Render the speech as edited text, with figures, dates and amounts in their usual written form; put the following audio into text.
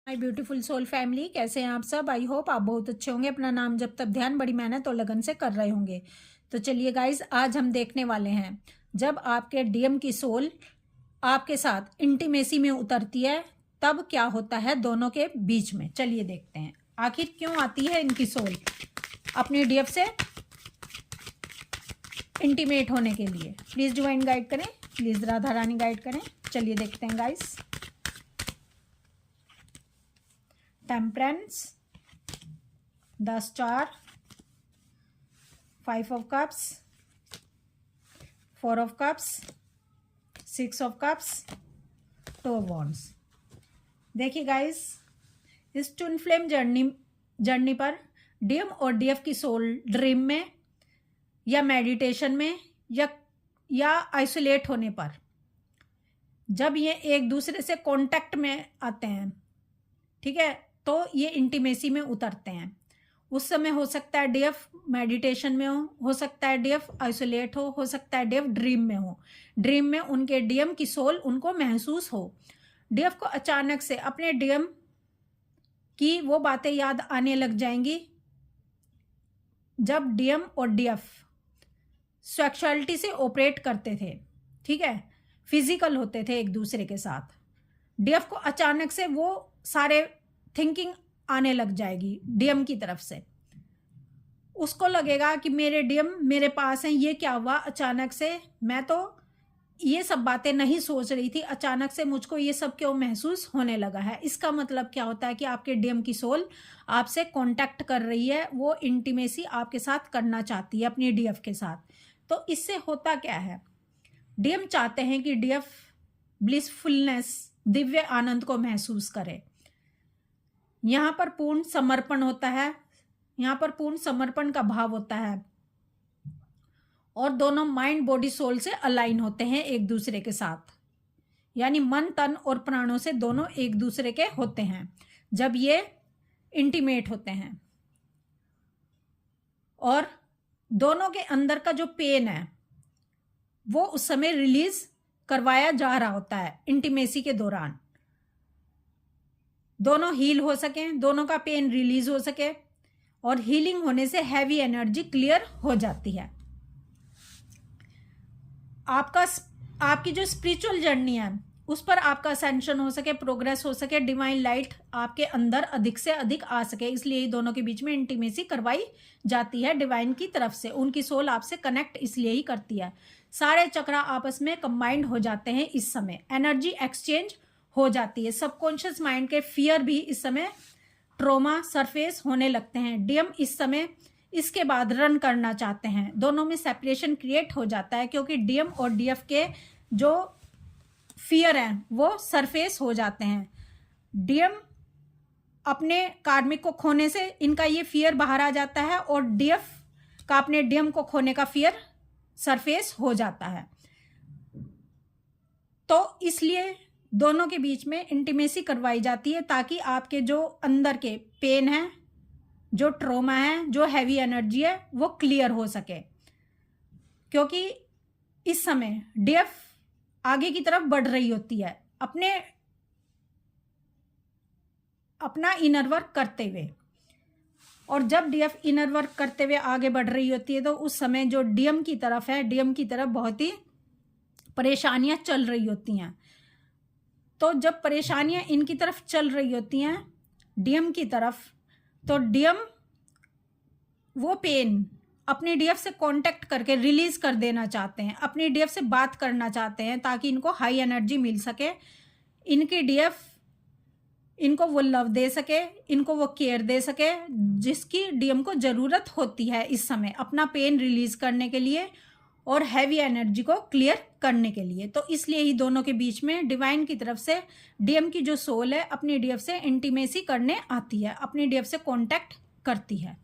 My beautiful soul family, कैसे हैं आप सब। आई होप आप बहुत अच्छे होंगे। अपना नाम जब तक ध्यान बड़ी मेहनत और लगन से कर रहे होंगे। तो चलिए गाइज, आज हम देखने वाले हैं जब आपके डीएम की सोल आपके साथ इंटीमेसी में उतरती है तब क्या होता है दोनों के बीच में। चलिए देखते हैं आखिर क्यों आती है इनकी सोल अपने डीएफ से इंटीमेट होने के लिए। प्लीज डिवाइन गाइड करें, प्लीज राधा रानी गाइड करें। चलिए देखते हैं guys. Temperance, the star, 5 of cups, 4 of cups, 6 of cups, 2 of wands. देखिए गाइस, इस ट्विन फ्लेम जर्नी पर डीएम और डीएफ की सोल ड्रीम में या मेडिटेशन में या आइसोलेट होने पर जब ये एक दूसरे से कांटेक्ट में आते हैं, ठीक है, तो ये इंटीमेसी में उतरते हैं। उस समय हो सकता है डीएफ मेडिटेशन में हो सकता है डीएफ आइसोलेट हो सकता है डीएफ ड्रीम में हो। ड्रीम में उनके डीएम की सोल उनको महसूस हो। डीएफ को अचानक से अपने डीएम की वो बातें याद आने लग जाएंगी जब डीएम और डीएफ सेक्सुअलिटी से ऑपरेट करते थे, ठीक है, फिजिकल होते थे एक दूसरे के साथ। डीएफ को अचानक से वो सारे थिंकिंग आने लग जाएगी डीएम की तरफ से। उसको लगेगा कि मेरे डीएम मेरे पास हैं, ये क्या हुआ अचानक से, मैं तो ये सब बातें नहीं सोच रही थी, अचानक से मुझको ये सब क्यों महसूस होने लगा है। इसका मतलब क्या होता है कि आपके डीएम की सोल आपसे कांटेक्ट कर रही है, वो इंटीमेसी आपके साथ करना चाहती है अपनी डीएफ के साथ। तो इससे होता क्या है, डीएम चाहते हैं कि डीएफ ब्लिसफुलनेस, दिव्य आनंद को महसूस करे। यहाँ पर पूर्ण समर्पण होता है, यहाँ पर पूर्ण समर्पण का भाव होता है और दोनों माइंड बॉडी सोल से अलाइन होते हैं एक दूसरे के साथ, यानी मन तन और प्राणों से दोनों एक दूसरे के होते हैं जब ये इंटीमेट होते हैं। और दोनों के अंदर का जो पेन है वो उस समय रिलीज करवाया जा रहा होता है इंटीमेसी के दौरान। दोनों हील हो सके, दोनों का पेन रिलीज हो सके, और हीलिंग होने से हैवी एनर्जी क्लियर हो जाती है। आपकी जो स्पिरिचुअल जर्नी है उस पर आपका असेंशन हो सके, प्रोग्रेस हो सके, डिवाइन लाइट आपके अंदर अधिक से अधिक आ सके, इसलिए दोनों के बीच में इंटीमेसी करवाई जाती है डिवाइन की तरफ से। उनकी सोल आपसे कनेक्ट इसलिए ही करती है। सारे चक्रा आपस में कंबाइंड हो जाते हैं इस समय, एनर्जी एक्सचेंज हो जाती है। सबकॉन्शियस माइंड के फियर भी इस समय ट्रोमा सरफेस होने लगते हैं। डीएम इस समय इसके बाद रन करना चाहते हैं, दोनों में सेपरेशन क्रिएट हो जाता है क्योंकि डीएम और डीएफ के जो फियर हैं वो सरफेस हो जाते हैं। डीएम अपने कार्मिक को खोने से इनका ये फियर बाहर आ जाता है और डीएफ का अपने डीएम को खोने का फियर सरफेस हो जाता है। तो इसलिए दोनों के बीच में इंटीमेसी करवाई जाती है ताकि आपके जो अंदर के पेन है, जो ट्रोमा है, जो हैवी एनर्जी है वो क्लियर हो सके। क्योंकि इस समय डीएफ आगे की तरफ बढ़ रही होती है अपना इनर वर्क करते हुए, और जब डीएफ इनर वर्क करते हुए आगे बढ़ रही होती है तो उस समय जो डीएम की तरफ है, डीएम की तरफ बहुत ही परेशानियां चल रही होती हैं। तो जब परेशानियां इनकी तरफ चल रही होती हैं डीएम की तरफ, तो डीएम वो पेन अपनी डीएफ से कांटेक्ट करके रिलीज कर देना चाहते हैं, अपनी डीएफ से बात करना चाहते हैं ताकि इनको हाई एनर्जी मिल सके, इनकी डीएफ इनको वो लव दे सके, इनको वो केयर दे सके जिसकी डीएम को जरूरत होती है इस समय अपना पेन रिलीज करने के लिए और हैवी एनर्जी को क्लियर करने के लिए। तो इसलिए ही दोनों के बीच में डिवाइन की तरफ से डीएम की जो सोल है अपनी डीएफ से इंटीमेसी करने आती है, अपनी डीएफ से कांटेक्ट करती है।